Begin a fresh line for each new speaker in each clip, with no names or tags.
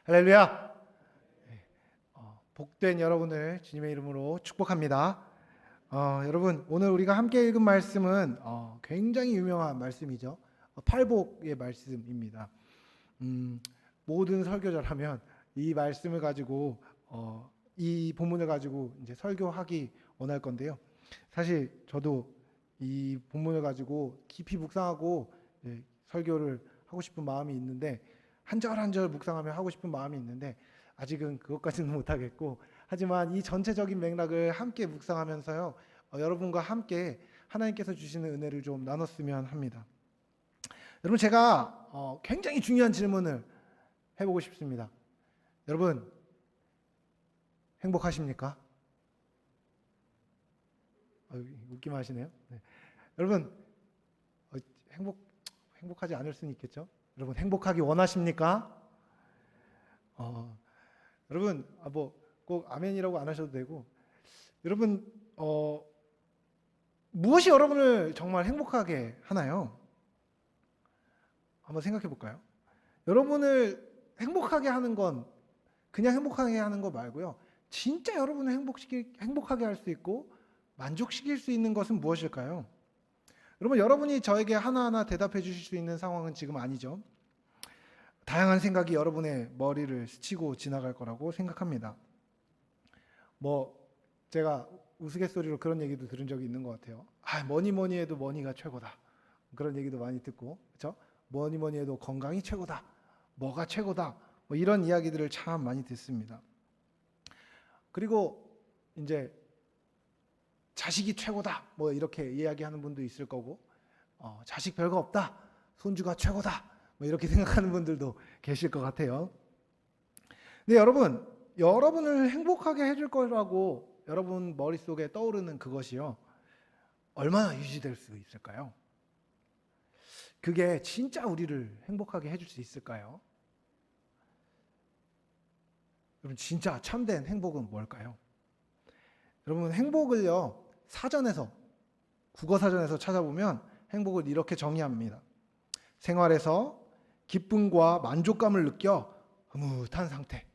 할렐루야. 복된 여러분을 주님의 이름으로 축복합니다. 여러분, 오늘 우리가 함께 읽은 말씀은 굉장히 유명한 말씀이죠. 팔복의 말씀입니다. 모든 설교자라면 이 말씀을 가지고 이 본문을 가지고 이제 설교하기 원할 건데요. 사실 저도 이 본문을 가지고 깊이 묵상하고 설교를 하고 싶은 마음이 있는데, 한 절 한 절 묵상하며 하고 싶은 마음이 있는데 아직은 그것까지는 못하겠고, 하지만 이 전체적인 맥락을 함께 묵상하면서요, 여러분과 함께 하나님께서 주시는 은혜를 좀 나눴으면 합니다. 여러분, 제가 굉장히 중요한 질문을 해보고 싶습니다. 여러분, 행복하십니까? 웃기만 하시네요. 네. 여러분, 행복하지 않을 수는 있겠죠. 여러분, 행복하기 원하십니까? 여러분, 꼭 아멘이라고 안 하셔도 되고, 여러분, 무엇이 여러분을 정말 행복하게 하나요? 한번 생각해 볼까요? 여러분을 행복하게 하는 건 그냥 행복하게 하는 거 말고요, 진짜 여러분을 행복하게 할 수 있고 만족시킬 수 있는 것은 무엇일까요? 여러분, 여러분이 저에게 하나하나 대답해 주실 수 있는 상황은 지금 아니죠. 다양한 생각이 여러분의 머리를 스치고 지나갈 거라고 생각합니다. 제가 우스갯소리로 그런 얘기도 들은 적이 있는 것 같아요. 뭐니 해도 머니가 최고다. 그런 얘기도 많이 듣고, 그렇죠? 뭐니 해도 건강이 최고다. 뭐가 최고다. 이런 이야기들을 참 많이 듣습니다. 그리고 이제 자식이 최고다. 이렇게 이야기하는 분도 있을 거고, 자식 별거 없다. 손주가 최고다. 이렇게 생각하는 분들도 계실 것 같아요. 근데 여러분, 여러분을 행복하게 해줄 거라고 여러분 머릿속에 떠오르는 그것이요, 얼마나 유지될 수 있을까요? 그게 진짜 우리를 행복하게 해줄 수 있을까요? 여러분, 진짜 참된 행복은 뭘까요? 여러분, 행복을요, 국어사전에서 찾아보면 행복을 이렇게 정의합니다. 생활에서 기쁨과 만족감을 느껴 흐뭇한 상태.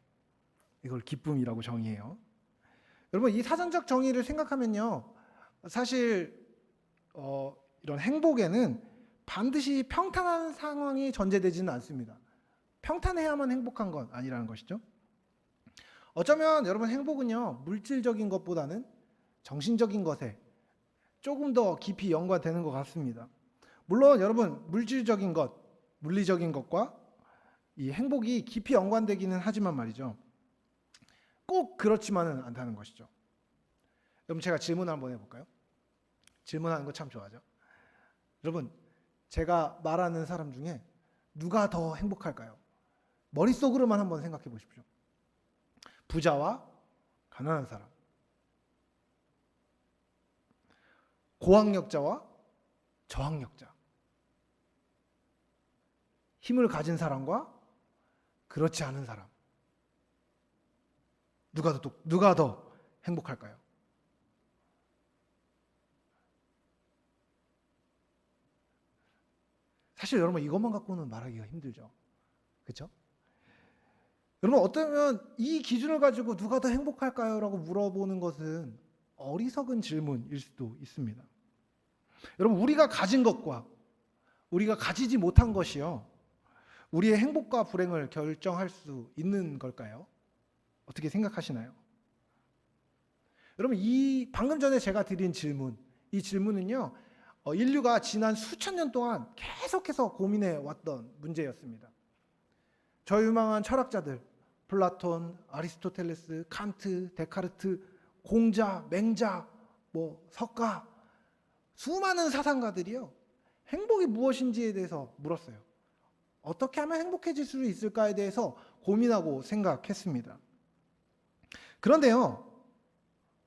이걸 기쁨이라고 정의해요. 여러분, 이 사전적 정의를 생각하면요, 사실 이런 행복에는 반드시 평탄한 상황이 전제되지는 않습니다. 평탄해야만 행복한 건 아니라는 것이죠. 어쩌면 여러분, 행복은요, 물질적인 것보다는 정신적인 것에 조금 더 깊이 연관되는 것 같습니다. 물론 여러분, 물질적인 것, 물리적인 것과 이 행복이 깊이 연관되기는 하지만 말이죠, 꼭 그렇지만은 않다는 것이죠. 여러분, 제가 질문 한번 해볼까요? 질문하는 거 참 좋아하죠. 여러분, 제가 말하는 사람 중에 누가 더 행복할까요? 머릿속으로만 한번 생각해 보십시오. 부자와 가난한 사람, 고학력자와 저학력자, 힘을 가진 사람과 그렇지 않은 사람, 누가 더 행복할까요? 사실 여러분, 이것만 갖고는 말하기가 힘들죠. 그렇죠? 여러분, 어쩌면 이 기준을 가지고 누가 더 행복할까요? 라고 물어보는 것은 어리석은 질문일 수도 있습니다. 여러분, 우리가 가진 것과 우리가 가지지 못한 것이요, 우리의 행복과 불행을 결정할 수 있는 걸까요? 어떻게 생각하시나요? 여러분, 이 방금 전에 제가 드린 질문, 이 질문은요, 인류가 지난 수천 년 동안 계속해서 고민해 왔던 문제였습니다. 저 유망한 철학자들, 플라톤, 아리스토텔레스, 칸트, 데카르트, 공자, 맹자, 석가, 수많은 사상가들이요, 행복이 무엇인지에 대해서 물었어요. 어떻게 하면 행복해질 수 있을까에 대해서 고민하고 생각했습니다. 그런데요,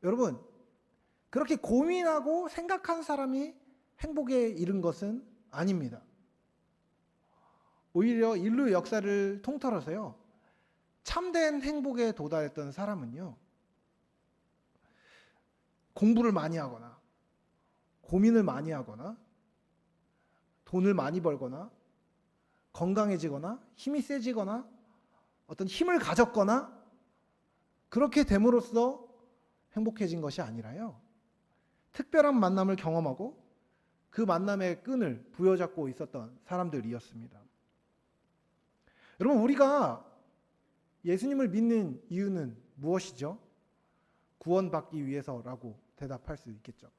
여러분, 그렇게 고민하고 생각한 사람이 행복에 이른 것은 아닙니다. 오히려 인류 역사를 통틀어서요, 참된 행복에 도달했던 사람은요, 공부를 많이 하거나 고민을 많이 하거나 돈을 많이 벌거나 건강해지거나 힘이 세지거나 어떤 힘을 가졌거나 그렇게 됨으로써 행복해진 것이 아니라요. 특별한 만남을 경험하고 그 만남의 끈을 부여잡고 있었던 사람들이었습니다. 여러분, 우리가 예수님을 믿는 이유는 무엇이죠? 구원받기 위해서라고 대답할 수 있겠죠.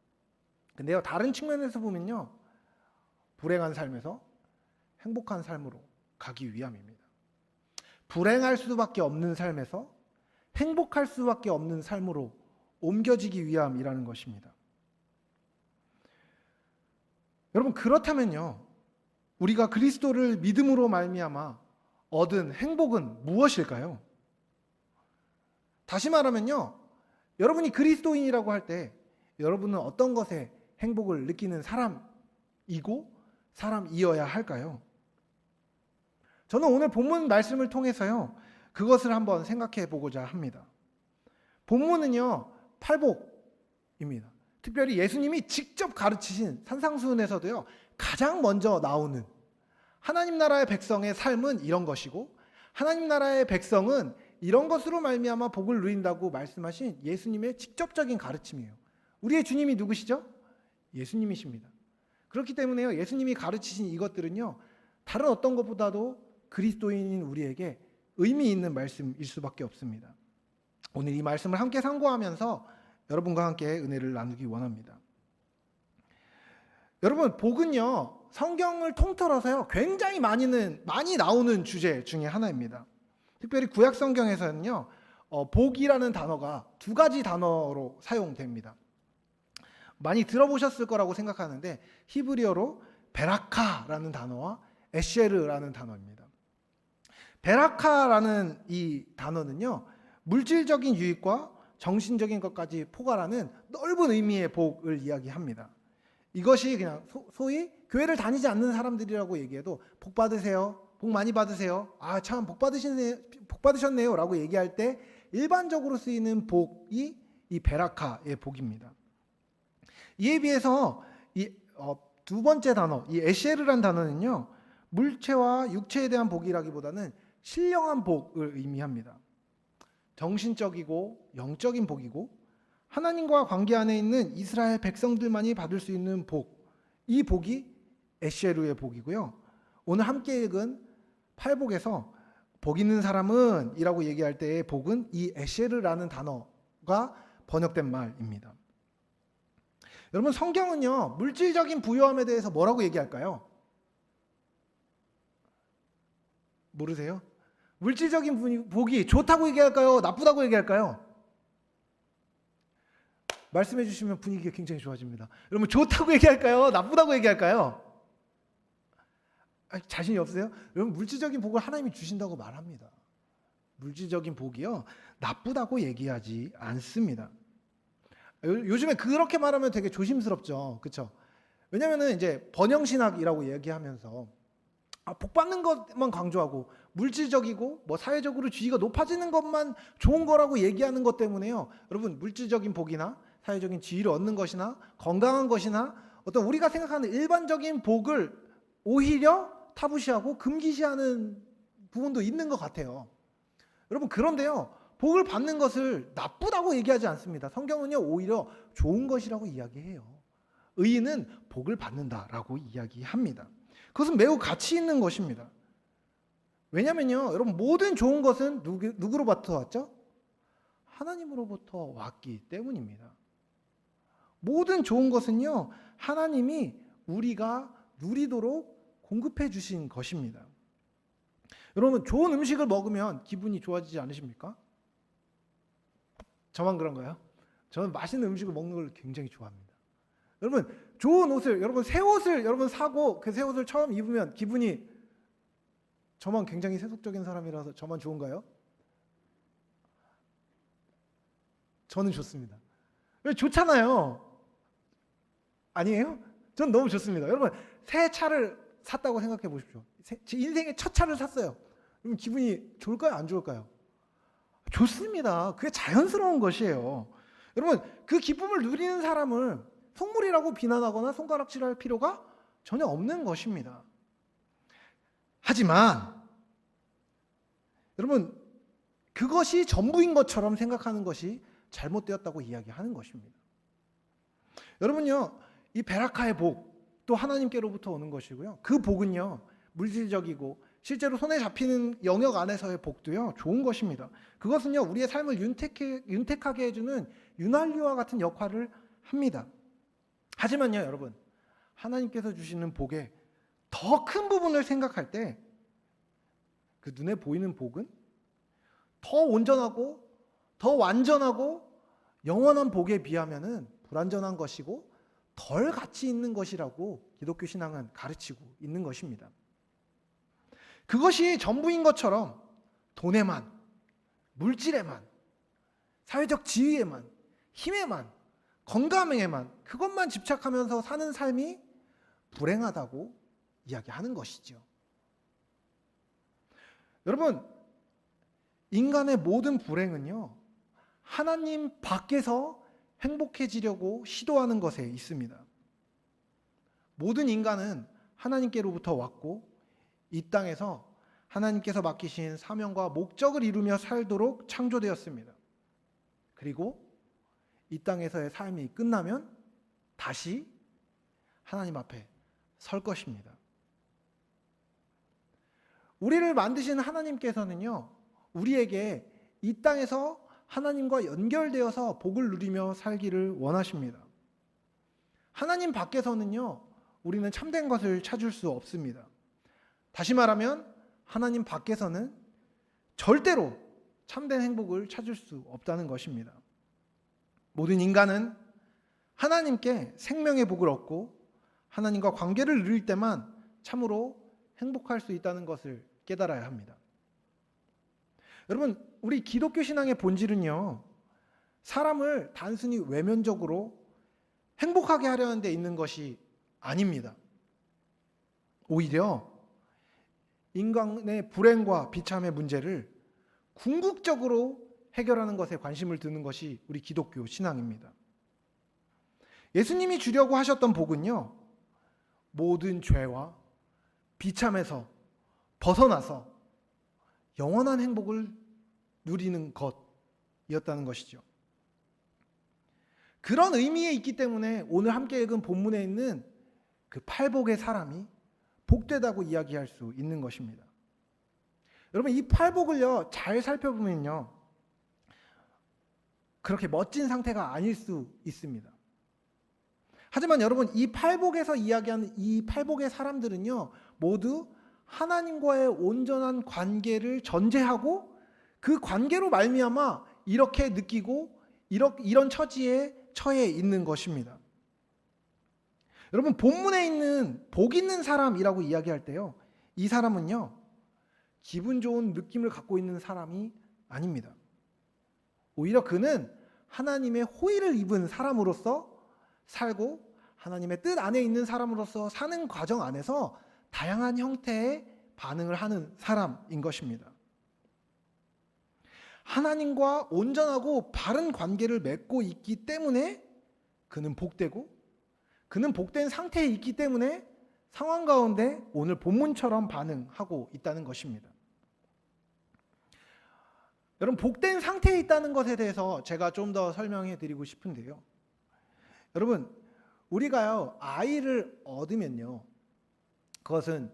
근데요, 다른 측면에서 보면요, 불행한 삶에서 행복한 삶으로 가기 위함입니다. 불행할 수밖에 없는 삶에서 행복할 수밖에 없는 삶으로 옮겨지기 위함이라는 것입니다. 여러분, 그렇다면요, 우리가 그리스도를 믿음으로 말미암아 얻은 행복은 무엇일까요? 다시 말하면요, 여러분이 그리스도인이라고 할 때 여러분은 어떤 것에 행복을 느끼는 사람이고 사람이어야 할까요? 저는 오늘 본문 말씀을 통해서요, 그것을 한번 생각해 보고자 합니다. 본문은요, 팔복입니다. 특별히 예수님이 직접 가르치신 산상수훈에서도요, 가장 먼저 나오는 하나님 나라의 백성의 삶은 이런 것이고 하나님 나라의 백성은 이런 것으로 말미암아 복을 누린다고 말씀하신 예수님의 직접적인 가르침이에요. 우리의 주님이 누구시죠? 예수님이십니다. 그렇기 때문에요, 예수님이 가르치신 이것들은요, 다른 어떤 것보다도 그리스도인인 우리에게 의미 있는 말씀일 수밖에 없습니다. 오늘 이 말씀을 함께 상고하면서 여러분과 함께 은혜를 나누기 원합니다. 여러분, 복은요, 성경을 통틀어서요, 굉장히 많이 나오는 주제 중에 하나입니다. 특별히 구약 성경에서는요, 복이라는 단어가 두 가지 단어로 사용됩니다. 많이 들어보셨을 거라고 생각하는데 히브리어로 베라카라는 단어와 에셰르라는 단어입니다. 베라카라는 이 단어는요, 물질적인 유익과 정신적인 것까지 포괄하는 넓은 의미의 복을 이야기합니다. 이것이 그냥 소위 교회를 다니지 않는 사람들이라고 얘기해도 복 받으세요, 복 많이 받으세요, 아 참 복 받으셨네요 라고 얘기할 때 일반적으로 쓰이는 복이 이 베라카의 복입니다. 이에 비해서 두 번째 단어, 이 에셰르란 단어는요, 물체와 육체에 대한 복이라기보다는 신령한 복을 의미합니다. 정신적이고 영적인 복이고 하나님과 관계 안에 있는 이스라엘 백성들만이 받을 수 있는 복, 이 복이 에셰르의 복이고요. 오늘 함께 읽은 팔복에서 복 있는 사람은 이라고 얘기할 때의 복은 이 에셰르라는 단어가 번역된 말입니다. 여러분, 성경은요, 물질적인 부유함에 대해서 뭐라고 얘기할까요? 모르세요? 물질적인 복이 좋다고 얘기할까요? 나쁘다고 얘기할까요? 말씀해 주시면 분위기가 굉장히 좋아집니다. 여러분, 좋다고 얘기할까요? 나쁘다고 얘기할까요? 자신이 없으세요? 여러분, 물질적인 복을 하나님이 주신다고 말합니다. 물질적인 복이요, 나쁘다고 얘기하지 않습니다. 요즘에 그렇게 말하면 되게 조심스럽죠. 그렇죠? 왜냐면은 이제 번영신학이라고 얘기하면서 복 받는 것만 강조하고 물질적이고 뭐 사회적으로 지위가 높아지는 것만 좋은 거라고 얘기하는 것 때문에요, 여러분, 물질적인 복이나 사회적인 지위를 얻는 것이나 건강한 것이나 어떤 우리가 생각하는 일반적인 복을 오히려 타부시하고 금기시하는 부분도 있는 것 같아요. 여러분, 그런데요, 복을 받는 것을 나쁘다고 얘기하지 않습니다. 성경은요, 오히려 좋은 것이라고 이야기해요. 의인은 복을 받는다라고 이야기합니다. 그것은 매우 가치 있는 것입니다. 왜냐면요, 여러분, 모든 좋은 것은 누구로부터 왔죠? 하나님으로부터 왔기 때문입니다. 모든 좋은 것은요, 하나님이 우리가 누리도록 공급해 주신 것입니다. 여러분, 좋은 음식을 먹으면 기분이 좋아지지 않으십니까? 저만 그런가요? 저는 맛있는 음식을 먹는 걸 굉장히 좋아합니다. 여러분, 좋은 옷을, 여러분, 새 옷을 여러분 사고 그 새 옷을 처음 입으면 기분이, 저만 굉장히 세속적인 사람이라서 저만 좋은가요? 저는 좋습니다. 왜? 좋잖아요. 아니에요? 전 너무 좋습니다. 여러분, 새 차를 샀다고 생각해 보십시오. 제 인생의 첫 차를 샀어요. 그럼 기분이 좋을까요? 안 좋을까요? 좋습니다. 그게 자연스러운 것이에요. 여러분, 그 기쁨을 누리는 사람을 속물이라고 비난하거나 손가락질할 필요가 전혀 없는 것입니다. 하지만 여러분, 그것이 전부인 것처럼 생각하는 것이 잘못되었다고 이야기하는 것입니다. 여러분요, 이 베라카의 복, 또 하나님께로부터 오는 것이고요. 그 복은요, 물질적이고 실제로 손에 잡히는 영역 안에서의 복도요, 좋은 것입니다. 그것은요, 우리의 삶을 윤택하게 해주는 윤활유와 같은 역할을 합니다. 하지만요, 여러분, 하나님께서 주시는 복의 더 큰 부분을 생각할 때 그 눈에 보이는 복은 더 온전하고 더 완전하고 영원한 복에 비하면은 불완전한 것이고 덜 가치 있는 것이라고 기독교 신앙은 가르치고 있는 것입니다. 그것이 전부인 것처럼 돈에만, 물질에만, 사회적 지위에만, 힘에만, 건강에만, 그것만 집착하면서 사는 삶이 불행하다고 이야기하는 것이죠. 여러분, 인간의 모든 불행은요, 하나님 밖에서 행복해지려고 시도하는 것에 있습니다. 모든 인간은 하나님께로부터 왔고 이 땅에서 하나님께서 맡기신 사명과 목적을 이루며 살도록 창조되었습니다. 그리고 이 땅에서의 삶이 끝나면 다시 하나님 앞에 설 것입니다. 우리를 만드신 하나님께서는요, 우리에게 이 땅에서 하나님과 연결되어서 복을 누리며 살기를 원하십니다. 하나님 밖에서는요, 우리는 참된 것을 찾을 수 없습니다. 다시 말하면 하나님 밖에서는 절대로 참된 행복을 찾을 수 없다는 것입니다. 모든 인간은 하나님께 생명의 복을 얻고 하나님과 관계를 누릴 때만 참으로 행복할 수 있다는 것을 깨달아야 합니다. 여러분, 우리 기독교 신앙의 본질은요, 사람을 단순히 외면적으로 행복하게 하려는 데 있는 것이 아닙니다. 오히려 인간의 불행과 비참의 문제를 궁극적으로 해결하는 것에 관심을 두는 것이 우리 기독교 신앙입니다. 예수님이 주려고 하셨던 복은요, 모든 죄와 비참에서 벗어나서 영원한 행복을 누리는 것이었다는 것이죠. 그런 의미에 있기 때문에 오늘 함께 읽은 본문에 있는 그 팔복의 사람이 복되다고 이야기할 수 있는 것입니다. 여러분, 이 팔복을요, 잘 살펴보면요, 그렇게 멋진 상태가 아닐 수 있습니다. 하지만 여러분, 이 팔복에서 이야기하는 이 팔복의 사람들은요, 모두 하나님과의 온전한 관계를 전제하고 그 관계로 말미암아 이렇게 느끼고 이런 처지에 처해 있는 것입니다. 여러분, 본문에 있는 복 있는 사람이라고 이야기할 때요, 이 사람은요, 기분 좋은 느낌을 갖고 있는 사람이 아닙니다. 오히려 그는 하나님의 호의를 입은 사람으로서 살고 하나님의 뜻 안에 있는 사람으로서 사는 과정 안에서 다양한 형태의 반응을 하는 사람인 것입니다. 하나님과 온전하고 바른 관계를 맺고 있기 때문에 그는 복되고, 그는 복된 상태에 있기 때문에 상황 가운데 오늘 본문처럼 반응하고 있다는 것입니다. 여러분, 복된 상태에 있다는 것에 대해서 제가 좀 더 설명해 드리고 싶은데요. 여러분, 우리가요, 아이를 얻으면요, 그것은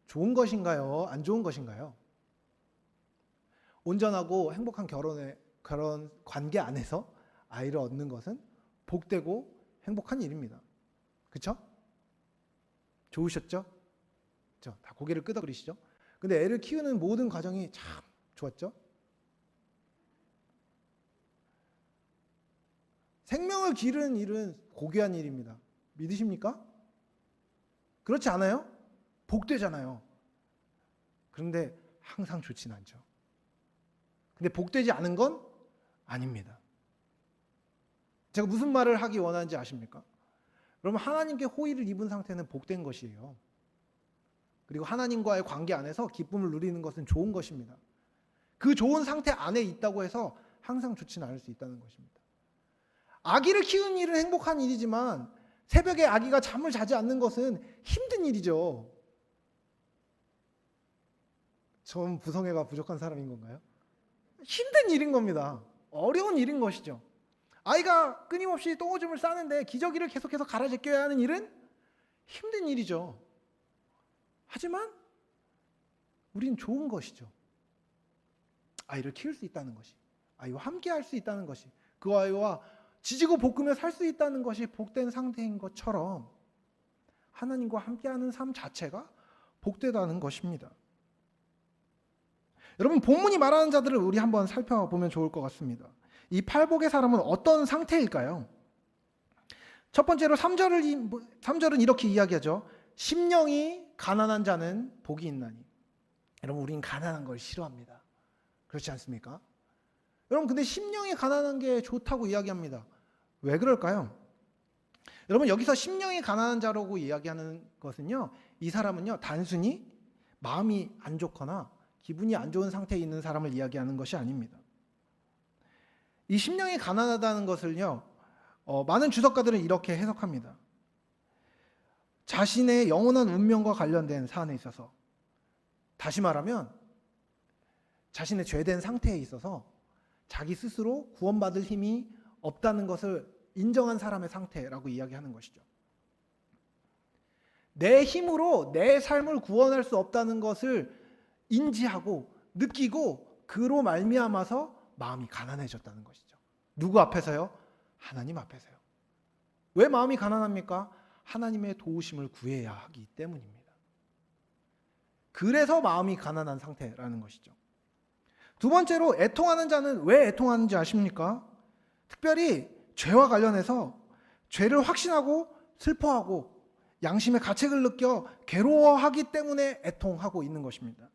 좋은 것인가요? 안 좋은 것인가요? 온전하고 행복한 그런 관계 안에서 아이를 얻는 것은 복되고 행복한 일입니다. 그렇죠? 좋으셨죠? 다 고개를 끄덕거리시죠? 근데 애를 키우는 모든 과정이 참 좋았죠? 생명을 기르는 일은 고귀한 일입니다. 믿으십니까? 그렇지 않아요? 복되잖아요. 그런데 항상 좋진 않죠. 근데 복되지 않은 건 아닙니다. 제가 무슨 말을 하기 원하는지 아십니까? 여러분, 하나님께 호의를 입은 상태는 복된 것이에요. 그리고 하나님과의 관계 안에서 기쁨을 누리는 것은 좋은 것입니다. 그 좋은 상태 안에 있다고 해서 항상 좋지는 않을 수 있다는 것입니다. 아기를 키우는 일은 행복한 일이지만 새벽에 아기가 잠을 자지 않는 것은 힘든 일이죠. 전 부성애가 부족한 사람인 건가요? 힘든 일인 겁니다. 어려운 일인 것이죠. 아이가 끊임없이 똥오줌을 싸는데 기저귀를 계속해서 갈아 제껴야 하는 일은 힘든 일이죠. 하지만 우린 좋은 것이죠. 아이를 키울 수 있다는 것이, 아이와 함께 할 수 있다는 것이, 그 아이와 지지고 볶으며 살 수 있다는 것이 복된 상태인 것처럼 하나님과 함께하는 삶 자체가 복되다는 것입니다. 여러분, 본문이 말하는 자들을 우리 한번 살펴보면 좋을 것 같습니다. 이 팔복의 사람은 어떤 상태일까요? 첫 번째로 3절은 이렇게 이야기하죠. 심령이 가난한 자는 복이 있나니. 여러분, 우린 가난한 걸 싫어합니다. 그렇지 않습니까? 여러분, 근데 심령이 가난한 게 좋다고 이야기합니다. 왜 그럴까요? 여러분, 여기서 심령이 가난한 자라고 이야기하는 것은요, 이 사람은요, 단순히 마음이 안 좋거나 기분이 안 좋은 상태에 있는 사람을 이야기하는 것이 아닙니다. 이 심령이 가난하다는 것을요, 많은 주석가들은 이렇게 해석합니다. 자신의 영원한 운명과 관련된 사안에 있어서, 다시 말하면 자신의 죄된 상태에 있어서 자기 스스로 구원받을 힘이 없다는 것을 인정한 사람의 상태라고 이야기하는 것이죠. 내 힘으로 내 삶을 구원할 수 없다는 것을 인지하고 느끼고 그로 말미암아서 마음이 가난해졌다는 것이죠. 누구 앞에서요? 하나님 앞에서요. 왜 마음이 가난합니까? 하나님의 도우심을 구해야 하기 때문입니다. 그래서 마음이 가난한 상태라는 것이죠. 두 번째로, 애통하는 자는 왜 애통하는지 아십니까? 특별히 죄와 관련해서 죄를 확신하고 슬퍼하고 양심의 가책을 느껴 괴로워하기 때문에 애통하고 있는 것입니다.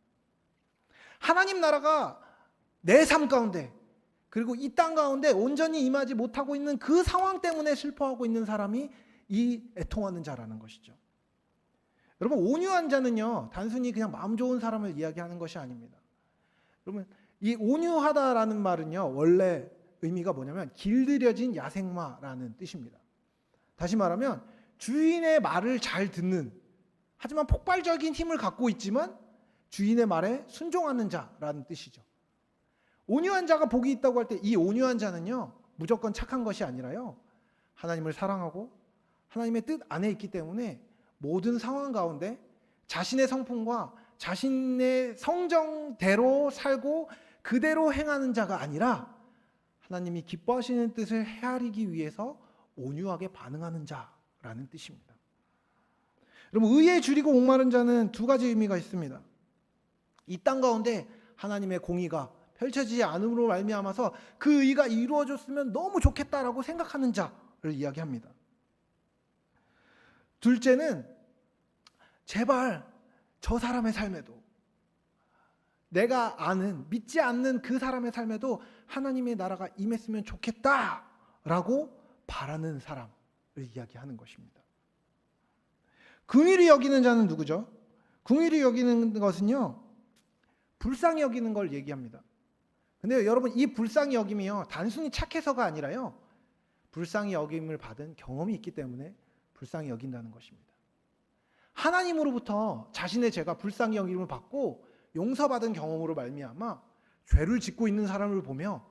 하나님 나라가 내 삶 가운데, 그리고 이 땅 가운데 온전히 임하지 못하고 있는 그 상황 때문에 슬퍼하고 있는 사람이 이 애통하는 자라는 것이죠. 여러분, 온유한 자는요, 단순히 그냥 마음 좋은 사람을 이야기하는 것이 아닙니다. 여러분, 이 온유하다라는 말은요, 원래 의미가 뭐냐면 길들여진 야생마라는 뜻입니다. 다시 말하면 주인의 말을 잘 듣는, 하지만 폭발적인 힘을 갖고 있지만 주인의 말에 순종하는 자라는 뜻이죠. 온유한 자가 복이 있다고 할 때, 이 온유한 자는요, 무조건 착한 것이 아니라요, 하나님을 사랑하고 하나님의 뜻 안에 있기 때문에 모든 상황 가운데 자신의 성품과 자신의 성정대로 살고 그대로 행하는 자가 아니라 하나님이 기뻐하시는 뜻을 헤아리기 위해서 온유하게 반응하는 자라는 뜻입니다. 여러분, 의에 줄이고 목마른 자는 두 가지 의미가 있습니다. 이 땅 가운데 하나님의 공의가 펼쳐지지 않음으로 말미암아서 그 의가 이루어졌으면 너무 좋겠다라고 생각하는 자를 이야기합니다. 둘째는 제발 저 사람의 삶에도, 내가 아는, 믿지 않는 그 사람의 삶에도 하나님의 나라가 임했으면 좋겠다라고 바라는 사람을 이야기하는 것입니다. 긍휼히 여기는 자는 누구죠? 긍휼히 여기는 것은요, 불쌍히 여기는 걸 얘기합니다. 근데 여러분, 이 불쌍히 여김이요, 단순히 착해서가 아니라요, 불쌍히 여김을 받은 경험이 있기 때문에 불쌍히 여긴다는 것입니다. 하나님으로부터 자신의 죄가 불쌍히 여김을 받고 용서받은 경험으로 말미암아 죄를 짓고 있는 사람을 보며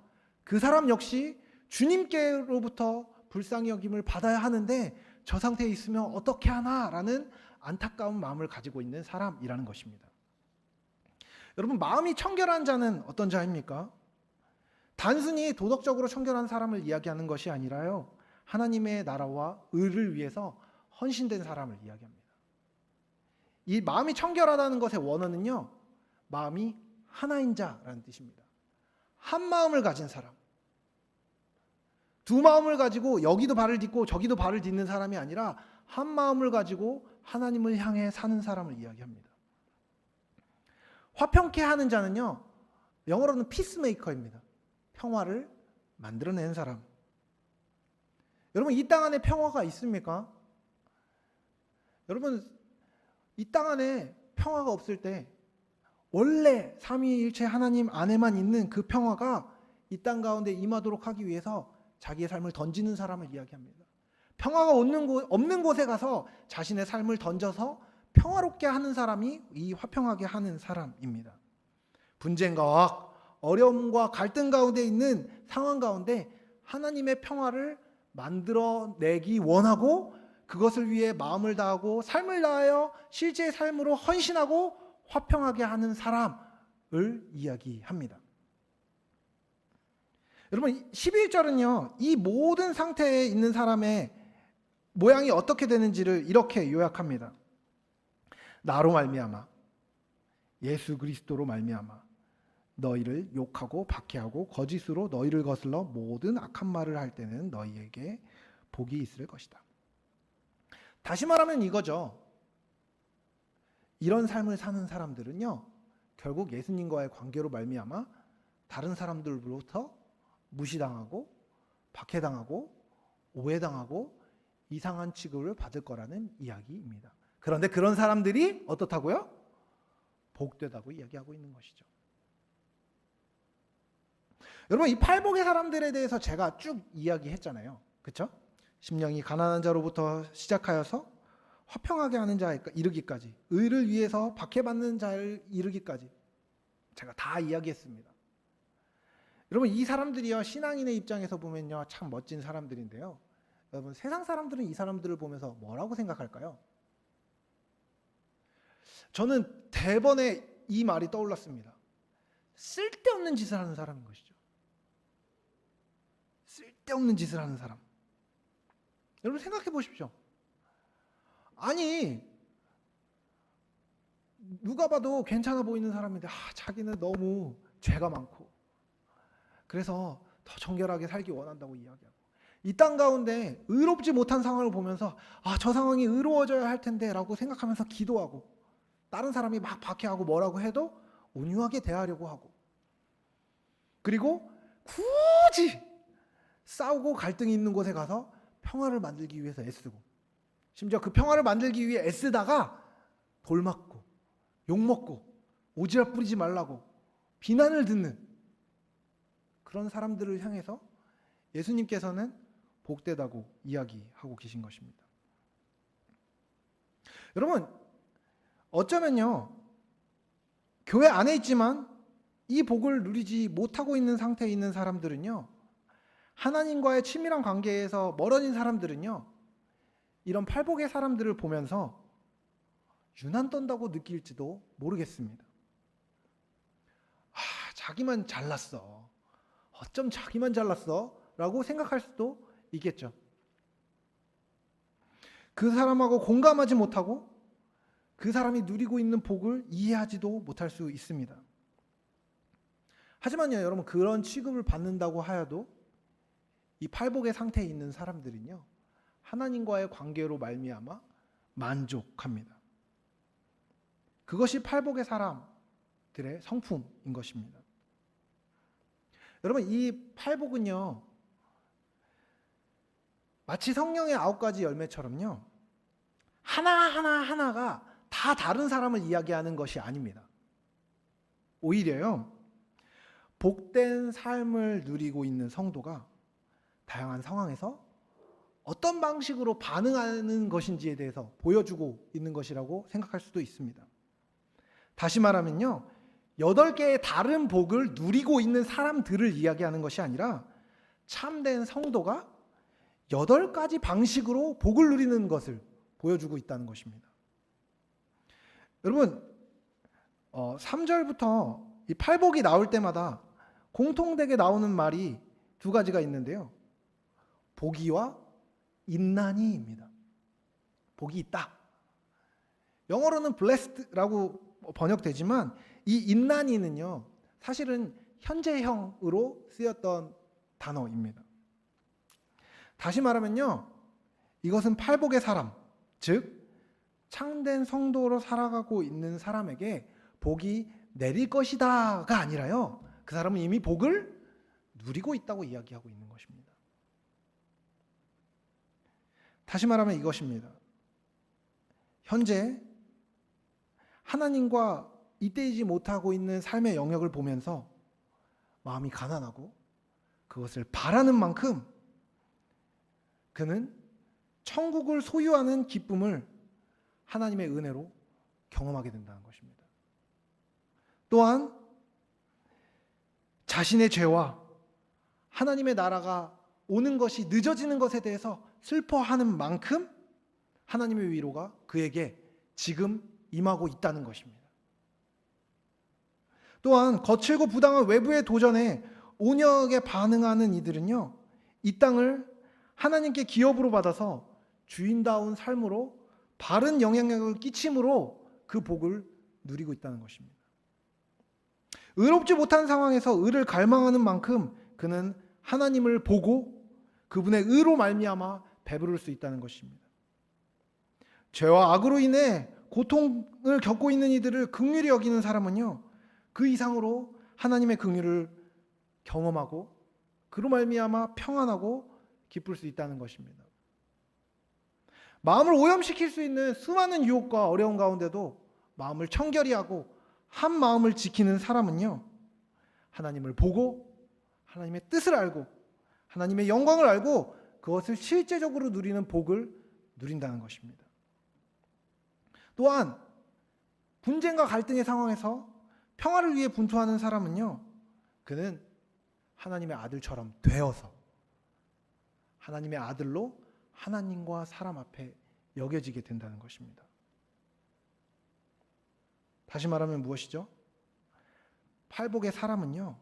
그 사람 역시 주님께로부터 불쌍히 여김을 받아야 하는데 저 상태에 있으면 어떻게 하나라는 안타까운 마음을 가지고 있는 사람이라는 것입니다. 여러분, 마음이 청결한 자는 어떤 자입니까? 단순히 도덕적으로 청결한 사람을 이야기하는 것이 아니라요, 하나님의 나라와 의를 위해서 헌신된 사람을 이야기합니다. 이 마음이 청결하다는 것의 원어는요, 마음이 하나인 자라는 뜻입니다. 한 마음을 가진 사람, 두 마음을 가지고 여기도 발을 딛고 저기도 발을 딛는 사람이 아니라 한 마음을 가지고 하나님을 향해 사는 사람을 이야기합니다. 화평케 하는 자는요, 영어로는 피스메이커입니다. 평화를 만들어내는 사람. 여러분, 이 땅 안에 평화가 있습니까? 여러분, 이 땅 안에 평화가 없을 때 원래 삼위일체 하나님 안에만 있는 그 평화가 이 땅 가운데 임하도록 하기 위해서 자기의 삶을 던지는 사람을 이야기합니다. 평화가 없는 곳에 가서 자신의 삶을 던져서 평화롭게 하는 사람이 이 화평하게 하는 사람입니다. 분쟁과 어려움과 갈등 가운데 있는 상황 가운데 하나님의 평화를 만들어내기 원하고 그것을 위해 마음을 다하고 삶을 다하여 실제의 삶으로 헌신하고 화평하게 하는 사람을 이야기합니다. 여러분 11절은요. 이 모든 상태에 있는 사람의 모양이 어떻게 되는지를 이렇게 요약합니다. 나로 말미암아 예수 그리스도로 말미암아 너희를 욕하고 박해하고 거짓으로 너희를 거슬러 모든 악한 말을 할 때는 너희에게 복이 있을 것이다. 다시 말하면 이거죠. 이런 삶을 사는 사람들은요. 결국 예수님과의 관계로 말미암아 다른 사람들로부터 무시당하고 박해당하고 오해당하고 이상한 취급을 받을 거라는 이야기입니다. 그런데 그런 사람들이 어떻다고요? 복되다고 이야기하고 있는 것이죠. 여러분 이 팔복의 사람들에 대해서 제가 쭉 이야기했잖아요. 그렇죠? 심령이 가난한 자로부터 시작하여서 화평하게 하는 자에 이르기까지, 의를 위해서 박해받는 자를 이르기까지 제가 다 이야기했습니다. 여러분 이 사람들이요 신앙인의 입장에서 보면요 참 멋진 사람들인데요. 여러분 세상 사람들은 이 사람들을 보면서 뭐라고 생각할까요? 저는 대번에 이 말이 떠올랐습니다. 쓸데없는 짓을 하는 사람인 것이죠. 쓸데없는 짓을 하는 사람. 여러분 생각해 보십시오. 아니 누가 봐도 괜찮아 보이는 사람인데 자기는 너무 죄가 많고 그래서 더 정결하게 살기 원한다고 이야기하고 이 땅 가운데 의롭지 못한 상황을 보면서 저 상황이 의로워져야 할 텐데 라고 생각하면서 기도하고 다른 사람이 막 박해하고 뭐라고 해도 온유하게 대하려고 하고 그리고 굳이 싸우고 갈등이 있는 곳에 가서 평화를 만들기 위해서 애쓰고 심지어 그 평화를 만들기 위해 애쓰다가 돌 맞고 욕 먹고 오지랖 부리지 말라고 비난을 듣는 그런 사람들을 향해서 예수님께서는 복되다고 이야기하고 계신 것입니다. 여러분 어쩌면요 교회 안에 있지만 이 복을 누리지 못하고 있는 상태에 있는 사람들은요 하나님과의 친밀한 관계에서 멀어진 사람들은요 이런 팔복의 사람들을 보면서 유난 떤다고 느낄지도 모르겠습니다. 자기만 잘났어. 어쩜 자기만 잘났어? 라고 생각할 수도 있겠죠. 그 사람하고 공감하지 못하고 그 사람이 누리고 있는 복을 이해하지도 못할 수 있습니다. 하지만요, 여러분 그런 취급을 받는다고 하여도 이 팔복의 상태에 있는 사람들은요 하나님과의 관계로 말미암아 만족합니다. 그것이 팔복의 사람들의 성품인 것입니다. 여러분 이 팔복은요 마치 성령의 9가지 열매처럼요 하나가 다 다른 사람을 이야기하는 것이 아닙니다. 오히려요 복된 삶을 누리고 있는 성도가 다양한 상황에서 어떤 방식으로 반응하는 것인지에 대해서 보여주고 있는 것이라고 생각할 수도 있습니다. 다시 말하면요 8개의 다른 복을 누리고 있는 사람들을 이야기하는 것이 아니라 참된 성도가 8가지 방식으로 복을 누리는 것을 보여주고 있다는 것입니다. 여러분 3절부터 이 팔복이 나올 때마다 공통되게 나오는 말이 2가지가 있는데요. 복이와 인난이입니다. 복이 있다. 영어로는 blessed라고 번역되지만 이 인난이는요 사실은 현재형으로 쓰였던 단어입니다. 다시 말하면요 이것은 팔복의 사람, 즉 참된 성도로 살아가고 있는 사람에게 복이 내릴 것이다가 아니라요 그 사람은 이미 복을 누리고 있다고 이야기하고 있는 것입니다. 다시 말하면 이것입니다. 현재 하나님과 잇대지 못하고 있는 삶의 영역을 보면서 마음이 가난하고 그것을 바라는 만큼 그는 천국을 소유하는 기쁨을 하나님의 은혜로 경험하게 된다는 것입니다. 또한 자신의 죄와 하나님의 나라가 오는 것이 늦어지는 것에 대해서 슬퍼하는 만큼 하나님의 위로가 그에게 지금 임하고 있다는 것입니다. 또한 거칠고 부당한 외부의 도전에 온역에 반응하는 이들은요, 이 땅을 하나님께 기업으로 받아서 주인다운 삶으로 바른 영향력을 끼침으로 그 복을 누리고 있다는 것입니다. 의롭지 못한 상황에서 의를 갈망하는 만큼 그는 하나님을 보고 그분의 의로 말미암아 배부를 수 있다는 것입니다. 죄와 악으로 인해 고통을 겪고 있는 이들을 긍휼히 여기는 사람은요, 그 이상으로 하나님의 긍휼을 경험하고 그로 말미암아 평안하고 기쁠 수 있다는 것입니다. 마음을 오염시킬 수 있는 수많은 유혹과 어려움 가운데도 마음을 청결히 하고 한 마음을 지키는 사람은요, 하나님을 보고 하나님의 뜻을 알고 하나님의 영광을 알고 그것을 실제적으로 누리는 복을 누린다는 것입니다. 또한 분쟁과 갈등의 상황에서 평화를 위해 분투하는 사람은요, 그는 하나님의 아들처럼 되어서 하나님의 아들로 하나님과 사람 앞에 여겨지게 된다는 것입니다. 다시 말하면 무엇이죠? 팔복의 사람은요,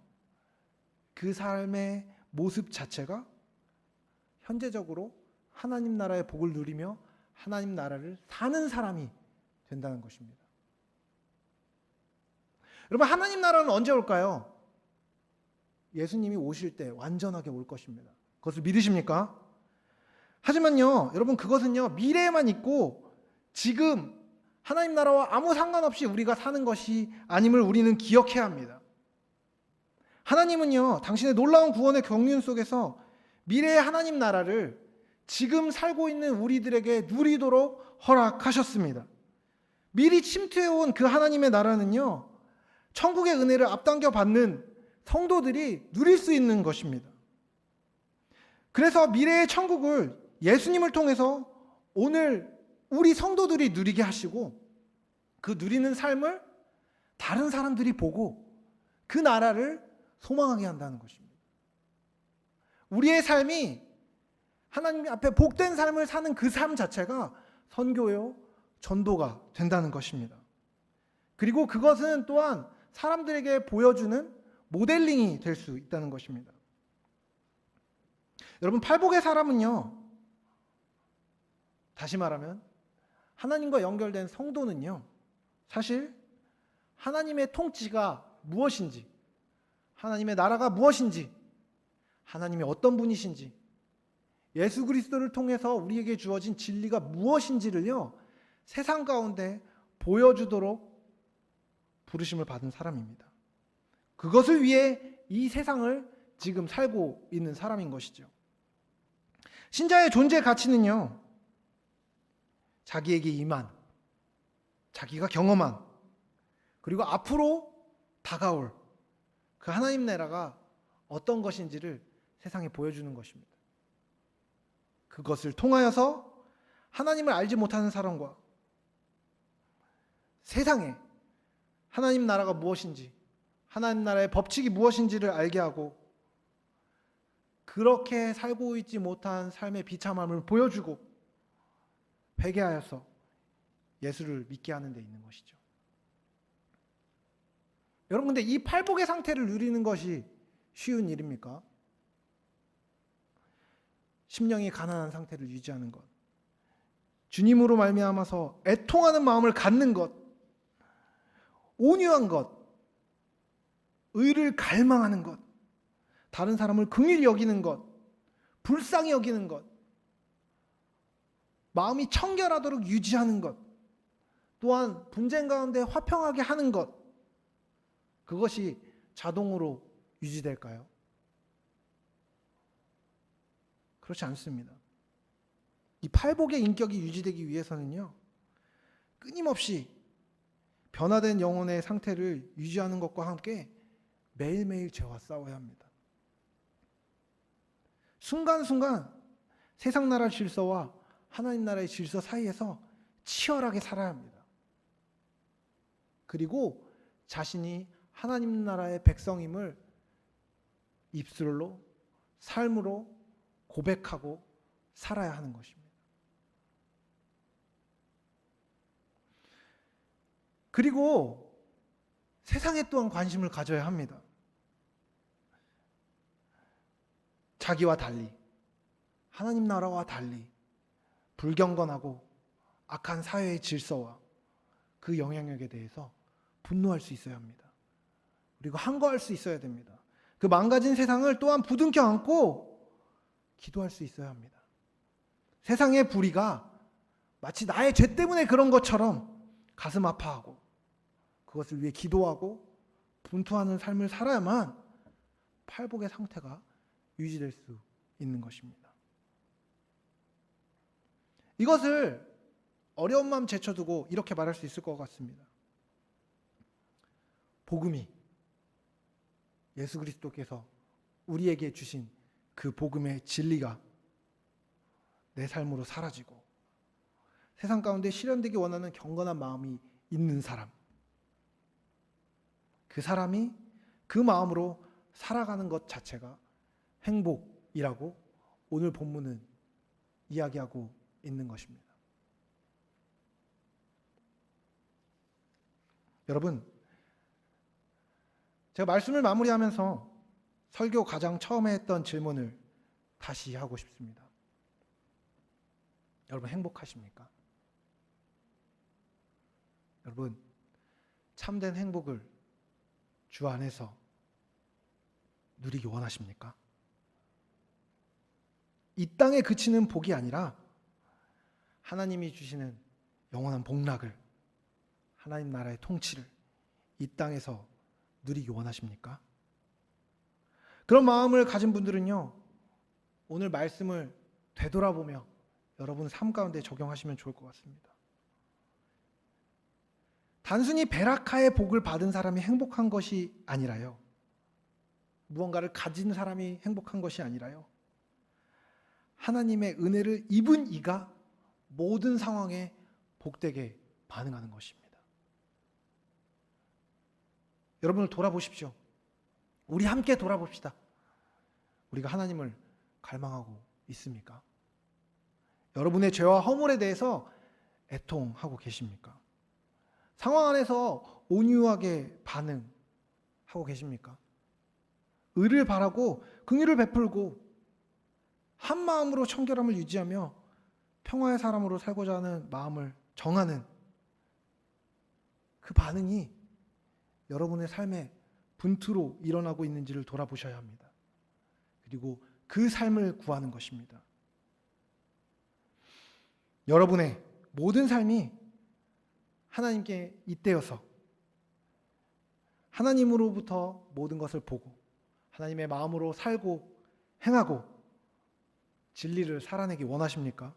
그 삶의 모습 자체가 현재적으로 하나님 나라의 복을 누리며 하나님 나라를 사는 사람이 된다는 것입니다. 여러분, 하나님 나라는 언제 올까요? 예수님이 오실 때 완전하게 올 것입니다. 그것을 믿으십니까? 하지만요, 여러분, 그것은요, 미래에만 있고 지금 하나님 나라와 아무 상관없이 우리가 사는 것이 아님을 우리는 기억해야 합니다. 하나님은요, 당신의 놀라운 구원의 경륜 속에서 미래의 하나님 나라를 지금 살고 있는 우리들에게 누리도록 허락하셨습니다. 미리 침투해온 그 하나님의 나라는요, 천국의 은혜를 앞당겨 받는 성도들이 누릴 수 있는 것입니다. 그래서 미래의 천국을 예수님을 통해서 오늘 우리 성도들이 누리게 하시고 그 누리는 삶을 다른 사람들이 보고 그 나라를 소망하게 한다는 것입니다. 우리의 삶이 하나님 앞에 복된 삶을 사는 그 삶 자체가 선교요, 전도가 된다는 것입니다. 그리고 그것은 또한 사람들에게 보여주는 모델링이 될 수 있다는 것입니다. 여러분, 팔복의 사람은요, 다시 말하면 하나님과 연결된 성도는요, 사실 하나님의 통치가 무엇인지, 하나님의 나라가 무엇인지, 하나님이 어떤 분이신지, 예수 그리스도를 통해서 우리에게 주어진 진리가 무엇인지를요, 세상 가운데 보여주도록 부르심을 받은 사람입니다. 그것을 위해 이 세상을 지금 살고 있는 사람인 것이죠. 신자의 존재 가치는요, 자기에게 임한, 자기가 경험한, 그리고 앞으로 다가올 그 하나님 나라가 어떤 것인지를 세상에 보여주는 것입니다. 그것을 통하여서 하나님을 알지 못하는 사람과 세상에 하나님 나라가 무엇인지, 하나님 나라의 법칙이 무엇인지를 알게 하고 그렇게 살고 있지 못한 삶의 비참함을 보여주고 회개하여서 예수를 믿게 하는 데 있는 것이죠. 여러분, 근데 이 팔복의 상태를 누리는 것이 쉬운 일입니까? 심령이 가난한 상태를 유지하는 것, 주님으로 말미암아서 애통하는 마음을 갖는 것, 온유한 것, 의를 갈망하는 것, 다른 사람을 긍휼히 여기는 것, 불쌍히 여기는 것, 마음이 청결하도록 유지하는 것, 또한 분쟁 가운데 화평하게 하는 것, 그것이 자동으로 유지될까요? 그렇지 않습니다. 이 팔복의 인격이 유지되기 위해서는요, 끊임없이 변화된 영혼의 상태를 유지하는 것과 함께 매일매일 죄와 싸워야 합니다. 순간순간 세상 나라 질서와 하나님 나라의 질서 사이에서 치열하게 살아야 합니다. 그리고 자신이 하나님 나라의 백성임을 입술로, 삶으로 고백하고 살아야 하는 것입니다. 그리고 세상에 또한 관심을 가져야 합니다. 자기와 달리, 하나님 나라와 달리 불경건하고 악한 사회의 질서와 그 영향력에 대해서 분노할 수 있어야 합니다. 그리고 항거할 수 있어야 됩니다. 그 망가진 세상을 또한 부둥켜 안고 기도할 수 있어야 합니다. 세상의 불의가 마치 나의 죄 때문에 그런 것처럼 가슴 아파하고 그것을 위해 기도하고 분투하는 삶을 살아야만 팔복의 상태가 유지될 수 있는 것입니다. 이것을 어려운 마음 제쳐두고 이렇게 말할 수 있을 것 같습니다. 복음이, 예수 그리스도께서 우리에게 주신 그 복음의 진리가 내 삶으로 사라지고 세상 가운데 실현되기 원하는 경건한 마음이 있는 사람, 그 사람이 그 마음으로 살아가는 것 자체가 행복이라고 오늘 본문은 이야기하고 있는 것입니다. 여러분, 제가 말씀을 마무리하면서 설교 가장 처음에 했던 질문을 다시 하고 싶습니다. 여러분 행복하십니까? 여러분 참된 행복을 주 안에서 누리기 원하십니까? 이 땅에 그치는 복이 아니라 하나님이 주시는 영원한 복락을, 하나님 나라의 통치를 이 땅에서 누리기 원하십니까? 그런 마음을 가진 분들은요, 오늘 말씀을 되돌아보며 여러분 삶 가운데 적용하시면 좋을 것 같습니다. 단순히 베라카의 복을 받은 사람이 행복한 것이 아니라요, 무언가를 가진 사람이 행복한 것이 아니라요, 하나님의 은혜를 입은 이가 모든 상황에 복되게 반응하는 것입니다. 여러분을 돌아보십시오. 우리 함께 돌아봅시다. 우리가 하나님을 갈망하고 있습니까? 여러분의 죄와 허물에 대해서 애통하고 계십니까? 상황 안에서 온유하게 반응하고 계십니까? 의를 바라고 긍휼을 베풀고 한 마음으로 청결함을 유지하며 평화의 사람으로 살고자 하는 마음을 정하는 그 반응이 여러분의 삶의 분투로 일어나고 있는지를 돌아보셔야 합니다. 그리고 그 삶을 구하는 것입니다. 여러분의 모든 삶이 하나님께 잇대어서 하나님으로부터 모든 것을 보고 하나님의 마음으로 살고 행하고 진리를 살아내기 원하십니까?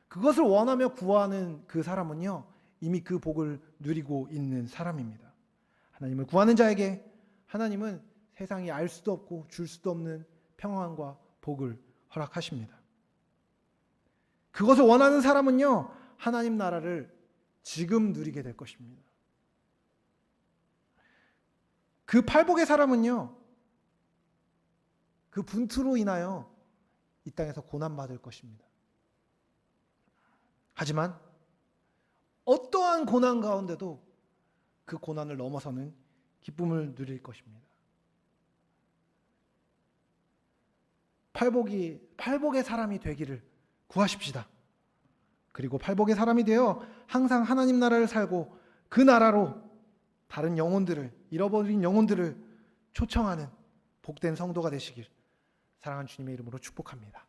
그것을 원하며 구하는 그 사람은요, 이미 그 복을 누리고 있는 사람입니다. 하나님을 구하는 자에게 하나님은 세상이 알 수도 없고 줄 수도 없는 평안과 복을 허락하십니다. 그것을 원하는 사람은요, 하나님 나라를 지금 누리게 될 것입니다. 그 팔복의 사람은요, 그 분투로 인하여 이 땅에서 고난받을 것입니다. 하지만 어떠한 고난 가운데도 그 고난을 넘어서는 기쁨을 누릴 것입니다. 팔복의 사람이 되기를 구하십시다. 그리고 팔복의 사람이 되어 항상 하나님 나라를 살고 그 나라로 다른 영혼들을, 잃어버린 영혼들을 초청하는 복된 성도가 되시길 사랑하는 주님의 이름으로 축복합니다.